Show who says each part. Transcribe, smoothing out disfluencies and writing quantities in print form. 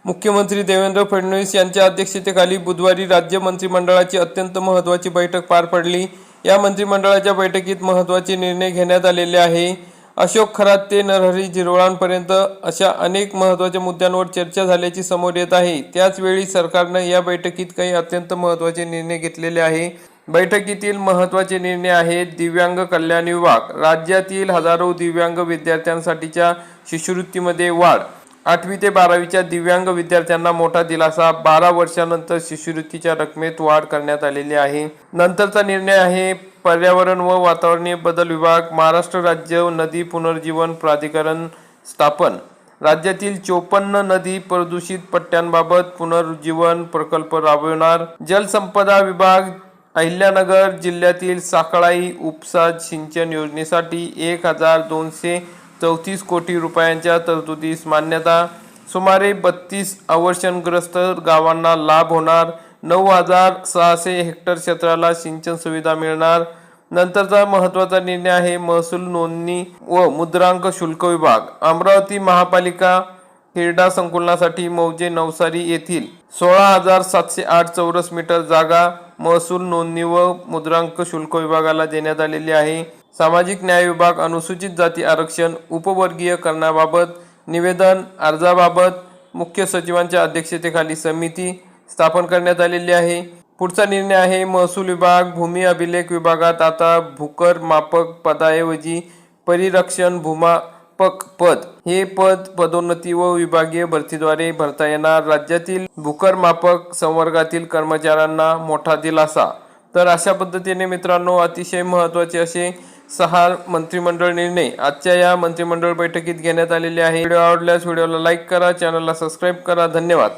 Speaker 1: मुख्यमंत्री देवेंद्र फडणवीस यांच्या अध्यक्षतेखाली बुधवारी राज्य मंत्रिमंडळाची अत्यंत महत्त्वाची बैठक पार पडली। या मंत्रिमंडळाच्या बैठकीत महत्त्वाचे निर्णय घेण्यात आलेले आहे। अशोक खरात ते नरहरी झिरवाळांपर्यंत अशा अनेक महत्त्वाच्या मुद्द्यांवर चर्चा झाल्याची समोर येत आहे। त्याचवेळी सरकारने या बैठकीत काही अत्यंत महत्त्वाचे निर्णय घेतलेले आहे। बैठकीतील महत्त्वाचे निर्णय आहेत: दिव्यांग कल्याण विभाग, राज्यातील हजारो दिव्यांग विद्यार्थ्यांसाठीच्या शिष्यवृत्तीमध्ये वाढ, 8वी ते 12वीच्या दिव्यांग विद्यार्थ्यांना मोठा दिलासा, 12 वर्षांनंतर शिष्यवृत्तीच्या रकमेत वाढ करण्यात आलेली आहे। नंतरचा निर्णय आहे पर्यावरण व वातावरणीय बदल विभाग, महाराष्ट्र राज्य नदी पुनर्जीवन प्राधिकरण स्थापन, राज्यातील 54 नदी प्रदूषित पट्ट्यांबाबत पुनरुज्जीवन प्रकल्प राबवणार, जलसंपदा विभाग, अहिल्यानगर जिल्ह्यातील साखळाई उपसा सिंचन योजनेसाठी 1234 कोटी रुपयांच्या तरतुदीस मान्यता, सुमारे 32 अवर्षणग्रस्त गावांना लाभ होणार, 9600 हेक्टर क्षेत्राला सिंचन सुविधा मिळणार। नंतरचा महत्त्वाचा निर्णय आहे महसूल नोंदणी व मुद्रांक शुल्क विभाग, अमरावती महापालिका क्रीडा संकुलासाठी मौजे नवसारी येथील 16,708 चौरस मीटर जागा महसूल नोंदणी व मुद्रांक शुल्क विभागाला देण्यात आलेली आहे। सामाजिक न्याय विभाग, अनुसूचित जाती आरक्षण उपवर्गीयकरणाबाबत निवेदन अर्जाबाबत मुख्य सचिवांच्या अध्यक्षतेखाली समिती स्थापन करण्यात आलेली आहे। पुढचा निर्णय आहे महसूल विभाग, भूमी अभिलेख विभागात आता भूकर मापक पदाऐवजी परिरक्षण भूमापक पद हे पद पदोन्नती व विभागीय भरतीद्वारे भरता येणार, राज्यातील भूकर मापक संवर्गातील कर्मचाऱ्यांना मोठा दिलासा। तर अशा पद्धतीने मित्रांनो अतिशय महत्त्वाचे असे 6 मंत्रिमंडळ निर्णय आजच्या या मंत्रिमंडळ बैठकीत घेण्यात आलेले आहे। व्हिडिओ आवडल्यास व्हिडिओला लाईक करा, चॅनलला सबस्क्राईब करा। धन्यवाद।